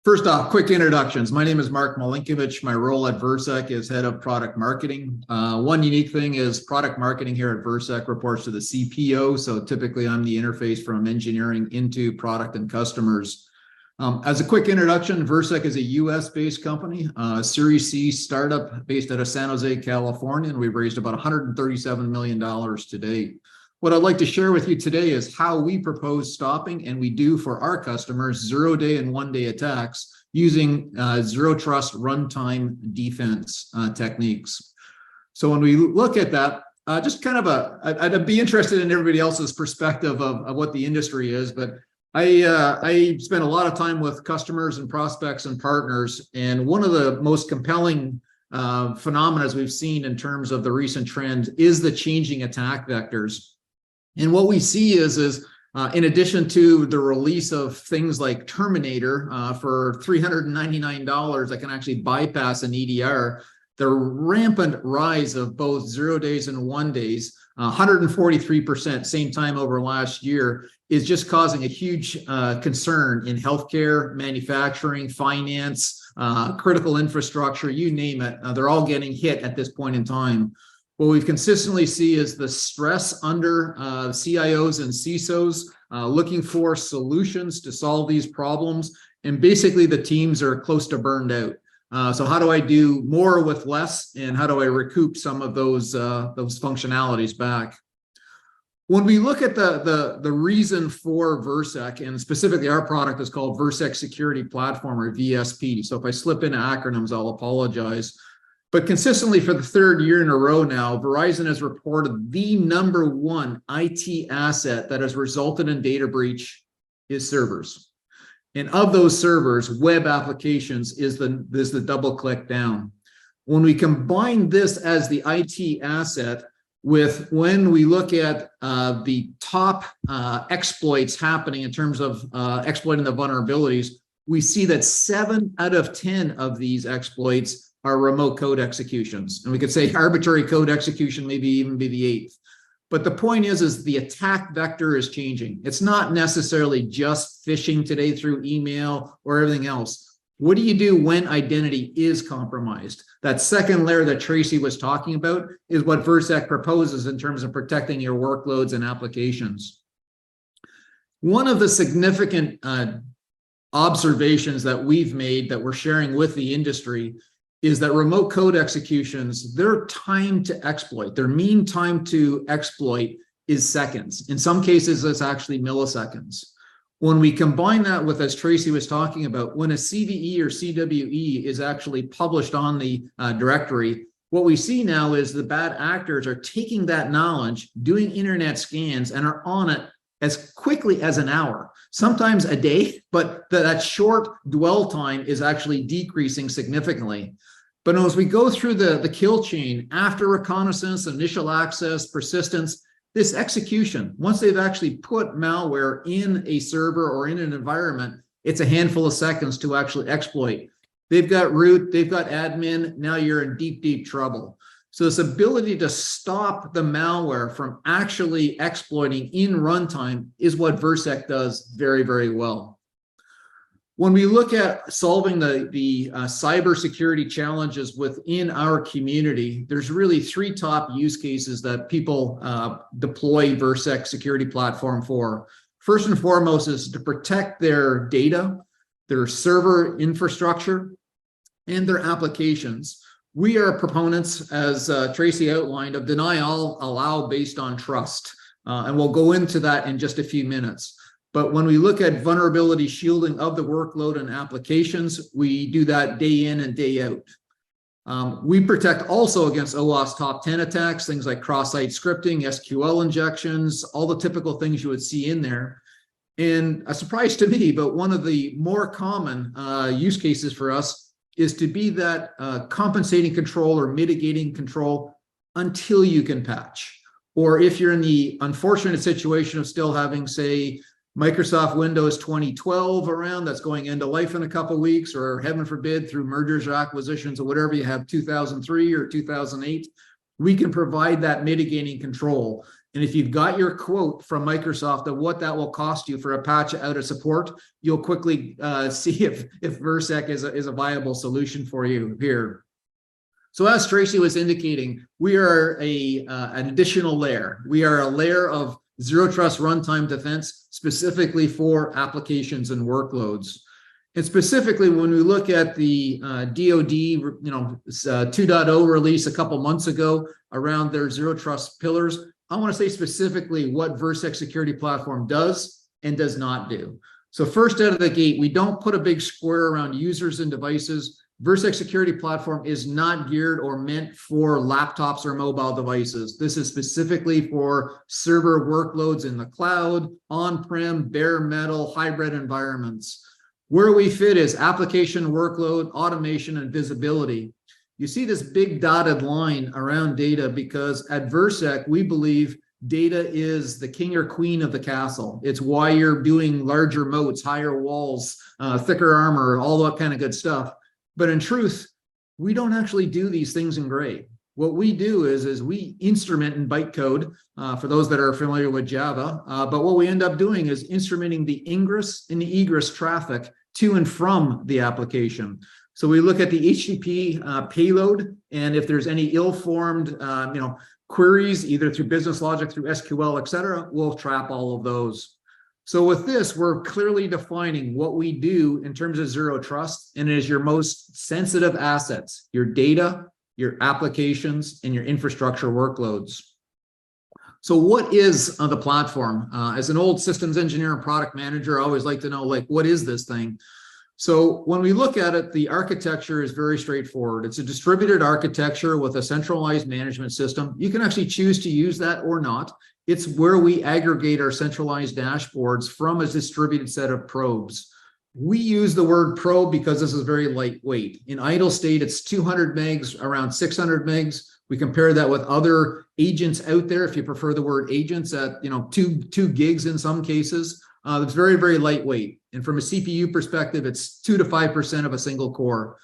First off, quick introductions. My name is Mark Malinkovich. My role at Virsec is head of product marketing. One unique thing is product marketing here at Virsec reports to the CPO. So typically I'm the interface from engineering into product and customers. As a quick introduction, Virsec is a US-based company, Series C startup based out of San Jose, California, and we've raised about $137 million to date. What I'd like to share with you today is how we propose stopping, and we do for our customers, zero-day and one-day attacks using Zero Trust Runtime Defense techniques. So when we look at that, just kind of I'd be interested in everybody else's perspective of what the industry is, but I spend a lot of time with customers and prospects and partners, and one of the most compelling phenomena we've seen in terms of the recent trend is the changing attack vectors. And what we see is in addition to the release of things like Terminator for $399 that can actually bypass an EDR, the rampant rise of both 0 days and 1 days, 143% same time over last year, is just causing a huge concern in healthcare, manufacturing, finance, critical infrastructure, you name it. They're all getting hit at this point in time. What we consistently see is the stress under CIOs and CISOs looking for solutions to solve these problems. And basically the teams are close to burned out. So how do I do more with less? And how do I recoup some of those functionalities back? When we look at the reason for Virsec, and specifically our product is called Virsec Security Platform, or VSP. So if I slip into acronyms, I'll apologize. But consistently for the third year in a row now, Verizon has reported the #1 IT asset that has resulted in data breach is servers. And of those servers, web applications is the double click down. When we combine this as the IT asset with when we look at the top exploits happening in terms of exploiting the vulnerabilities, we see that 7 out of 10 of these exploits are remote code executions. And we could say arbitrary code execution, maybe even be the 8th. But the point is the attack vector is changing. It's not necessarily just phishing today through email or everything else. What do you do when identity is compromised? That second layer that Tracy was talking about is what Virsec proposes in terms of protecting your workloads and applications. One of the significant observations that we've made that we're sharing with the industry is that remote code executions, their time to exploit, their mean time to exploit is seconds. In some cases, it's actually milliseconds. When we combine that with, as Tracy was talking about, when a CVE or CWE is actually published on the directory, what we see now is the bad actors are taking that knowledge, doing internet scans, and are on it as quickly as an hour, sometimes a day, but that short dwell time is actually decreasing significantly. But as we go through the kill chain, after reconnaissance, initial access, persistence, this execution, once they've actually put malware in a server or in an environment, it's a handful of seconds to actually exploit. They've got root, they've got admin, now you're in deep, deep trouble. So this ability to stop the malware from actually exploiting in runtime is what Virsec does very, very well. When we look at solving the cybersecurity challenges within our community, there's really 3 top use cases that people deploy Virsec Security Platform for. First and foremost is to protect their data, their server infrastructure, and their applications. We are proponents, as Tracy outlined, of deny all, allow based on trust. And we'll go into that in just a few minutes. But when we look at vulnerability shielding of the workload and applications, we do that day in and day out. We protect also against OWASP top 10 attacks, things like cross-site scripting, SQL injections, all the typical things you would see in there. And a surprise to me, but one of the more common use cases for us is to be that compensating control or mitigating control until you can patch. Or if you're in the unfortunate situation of still having, say, Microsoft Windows 2012 around that's going into life in a couple of weeks, or heaven forbid through mergers or acquisitions or whatever, you have 2003 or 2008, we can provide that mitigating control. And if you've got your quote from Microsoft of what that will cost you for a patch out of support, you'll quickly see if Virsec is a viable solution for you here. So as Tracy was indicating, we are an additional layer. We are a layer of Zero Trust Runtime Defense specifically for applications and workloads. And specifically, when we look at the DoD, 2.0 release a couple months ago around their Zero Trust pillars, I want to say specifically what Virsec Security Platform does and does not do. So first out of the gate, we don't put a big square around users and devices. Virsec Security Platform is not geared or meant for laptops or mobile devices. This is specifically for server workloads in the cloud, on-prem, bare metal, hybrid environments. Where we fit is application workload, automation, and visibility. You see this big dotted line around data because at Virsec, we believe data is the king or queen of the castle. It's why you're doing larger moats, higher walls, thicker armor, all that kind of good stuff. But in truth, we don't actually do these things in gray. What we do is we instrument in bytecode, for those that are familiar with Java, but what we end up doing is instrumenting the ingress and the egress traffic to and from the application. So we look at the HTTP payload, and if there's any ill-formed queries, either through business logic, through SQL, et cetera, we'll trap all of those. So with this, we're clearly defining what we do in terms of zero trust, and it is your most sensitive assets, your data, your applications, and your infrastructure workloads. So what is the platform? As an old systems engineer and product manager, I always like to know, what is this thing? So when we look at it, the architecture is very straightforward. It's a distributed architecture with a centralized management system. You can actually choose to use that or not. It's where we aggregate our centralized dashboards from a distributed set of probes. We use the word probe because this is very lightweight. In idle state, it's 200 megs, around 600 megs. We compare that with other agents out there, if you prefer the word agents, at 2 gigs in some cases. It's very, very lightweight. And from a CPU perspective, it's 2 to 5% of a single core.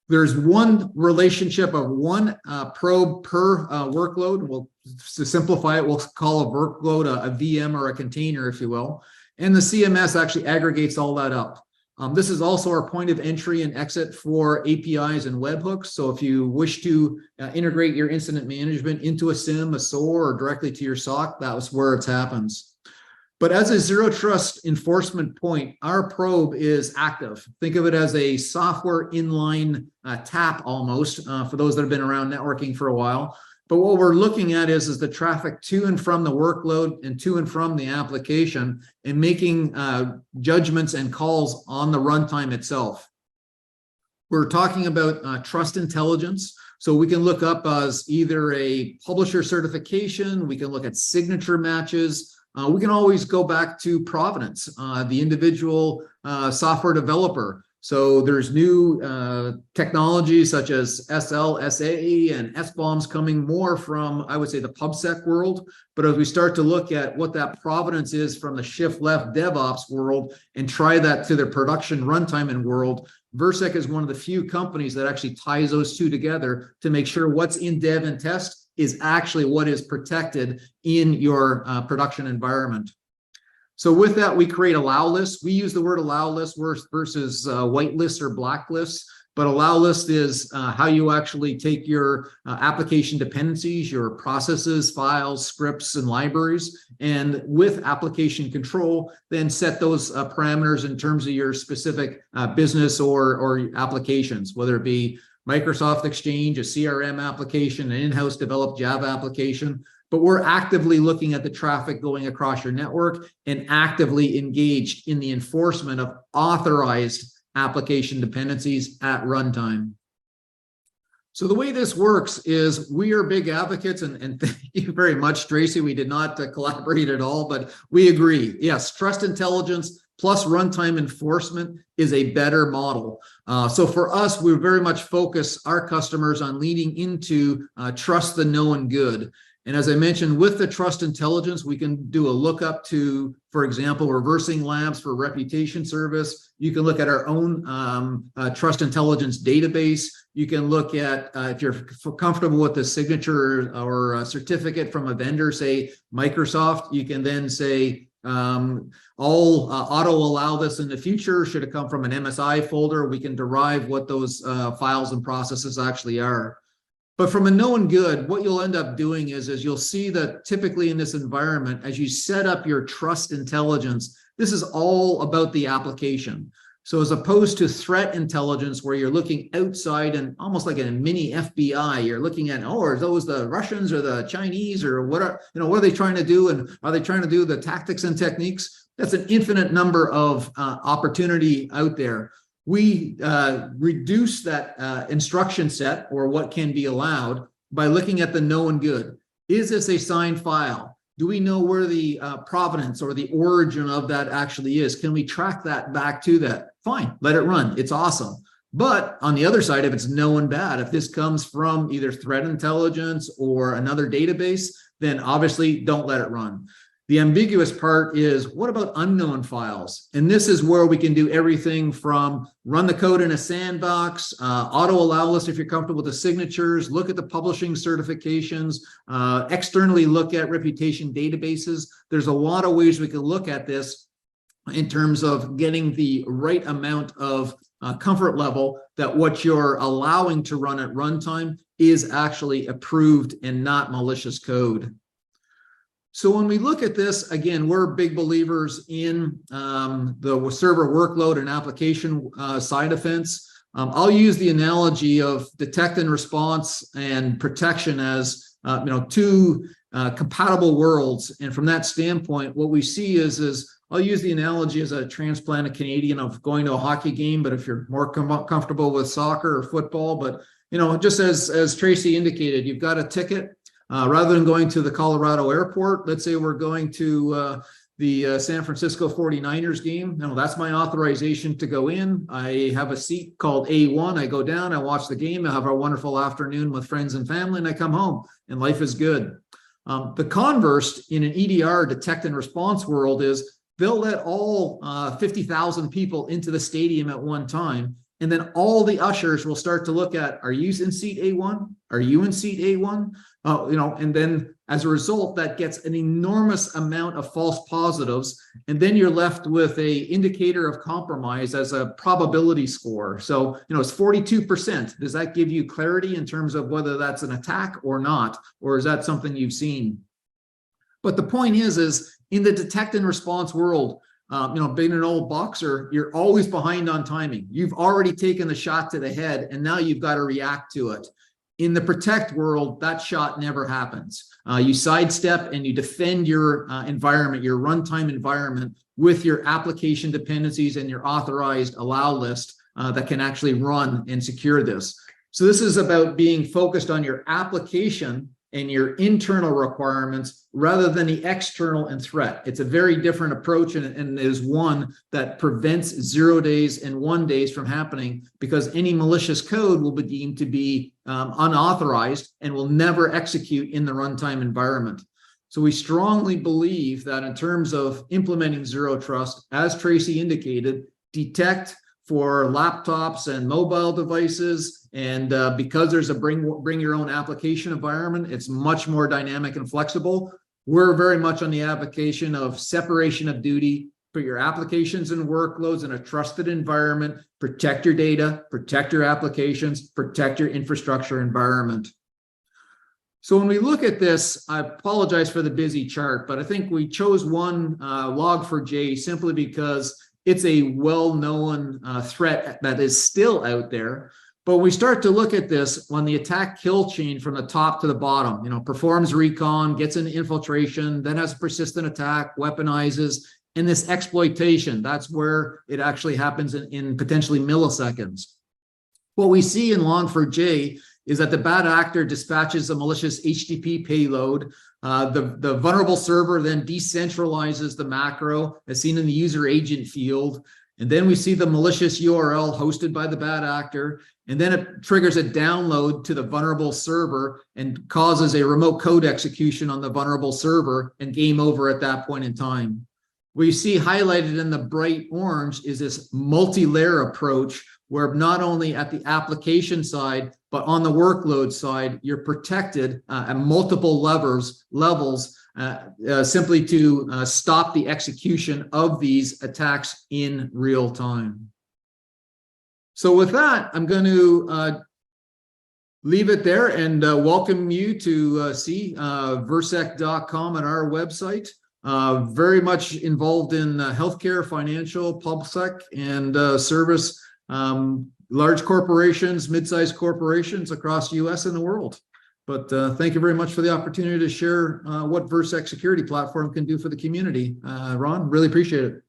There's one relationship of one probe per workload. To simplify it, we'll call a workload a VM or a container, if you will. And the CMS actually aggregates all that up. This is also our point of entry and exit for APIs and webhooks. So if you wish to integrate your incident management into a SIEM, a SOAR, or directly to your SOC, that's where it happens. But as a zero trust enforcement point, our probe is active. Think of it as a software inline tap almost, for those that have been around networking for a while. But what we're looking at is the traffic to and from the workload and to and from the application, and making judgments and calls on the runtime itself. We're talking about trust intelligence. So we can look up as either a publisher certification, we can look at signature matches, we can always go back to provenance, the individual software developer. So there's new technologies such as SL, SAE, and SBOMs coming more from, I would say, the PubSec world. But as we start to look at what that provenance is from the shift left DevOps world and try that to the production runtime and world, Virsec is one of the few companies that actually ties those two together to make sure what's in dev and test is actually what is protected in your production environment. So with that, we create allow lists. We use the word allow list versus white lists or black lists, but allow list is how you actually take your application dependencies, your processes, files, scripts, and libraries, and with application control, then set those parameters in terms of your specific business or applications, whether it be Microsoft Exchange, a CRM application, an in-house developed Java application. But we're actively looking at the traffic going across your network and actively engaged in the enforcement of authorized application dependencies at runtime. So the way this works is we are big advocates, and thank you very much, Tracy. We did not collaborate at all, but we agree. Yes, trust intelligence plus runtime enforcement is a better model. So for us, we very much focus our customers on leading into trust the known good. And as I mentioned, with the trust intelligence, we can do a lookup to, for example, reversing labs for reputation service. You can look at our own trust intelligence database. You can look at, if you're comfortable with the signature or a certificate from a vendor, say Microsoft, you can then say, all auto allow this in the future. Should it come from an MSI folder? We can derive what those files and processes actually are. But from a known good, what you'll end up doing is you'll see that typically in this environment, as you set up your trust intelligence, this is all about the application. So as opposed to threat intelligence, where you're looking outside and almost like a mini FBI, you're looking at, oh, are those the Russians or the Chinese, or what are, what are they trying to do? And are they trying to do the tactics and techniques? That's an infinite number of opportunity out there. We reduce that instruction set, or what can be allowed, by looking at the known good. Is this a signed file? Do we know where the provenance or the origin of that actually is? Can we track that back to that? Fine, let it run. It's awesome. But on the other side, if it's known bad, if this comes from either threat intelligence or another database, then obviously don't let it run. The ambiguous part is, what about unknown files? And this is where we can do everything from run the code in a sandbox, auto allow list if you're comfortable with the signatures, look at the publishing certifications, externally look at reputation databases. There's a lot of ways we can look at this in terms of getting the right amount of comfort level that what you're allowing to run at runtime is actually approved and not malicious code. So when we look at this, again, we're big believers in the server workload and application side of fence. I'll use the analogy of detect and response and protection as two compatible worlds. And from that standpoint, what we see is I'll use the analogy as a transplanted Canadian of going to a hockey game, but if you're more comfortable with soccer or football, but just as Tracy indicated, you've got a ticket. Rather than going to the Colorado airport, let's say we're going to the San Francisco 49ers game. Now, that's my authorization to go in. I have a seat called A1. I go down, I watch the game, I have a wonderful afternoon with friends and family, and I come home, and life is good. The converse in an EDR detect and response world is they'll let all 50,000 people into the stadium at one time. And then all the ushers will start to look at, are you in seat A1? Are you in seat A1? And then as a result, that gets an enormous amount of false positives. And then you're left with a indicator of compromise as a probability score. So, it's 42%. Does that give you clarity in terms of whether that's an attack or not? Or is that something you've seen? But the point is in the detect and response world, being an old boxer, you're always behind on timing. You've already taken the shot to the head, and now you've got to react to it. In the protect world, that shot never happens. You sidestep and you defend your environment, your runtime environment, with your application dependencies and your authorized allow list that can actually run and secure this. So this is about being focused on your application and your internal requirements rather than the external and threat. It's a very different approach, and is one that prevents 0 days and 1 days from happening, because any malicious code will be deemed to be unauthorized and will never execute in the runtime environment. So we strongly believe that in terms of implementing zero trust, as Tracy indicated, detect for laptops and mobile devices, and because there's a bring your own application environment, it's much more dynamic and flexible. We're very much on the application of separation of duty, put your applications and workloads in a trusted environment, protect your data, protect your applications, protect your infrastructure environment. So when we look at this, I apologize for the busy chart, but I think we chose one Log4j simply because it's a well-known threat that is still out there. But we start to look at this when the attack kill chain from the top to the bottom, performs recon, gets into infiltration, then has a persistent attack, weaponizes, and this exploitation, that's where it actually happens in potentially milliseconds. What we see in Log4j is that the bad actor dispatches a malicious HTTP payload. The vulnerable server then decentralizes the macro, as seen in the user agent field. And then we see the malicious URL hosted by the bad actor. And then it triggers a download to the vulnerable server and causes a remote code execution on the vulnerable server, and game over at that point in time. What you see highlighted in the bright orange is this multi-layer approach, where not only at the application side, but on the workload side, you're protected at multiple levels simply to stop the execution of these attacks in real time. So with that, I'm going to leave it there and welcome you to see Virsec.com and our website. Very much involved in healthcare, financial, PubSec, and service large corporations, mid-sized corporations across the US and the world. But thank you very much for the opportunity to share what Virsec security platform can do for the community. Ron, really appreciate it.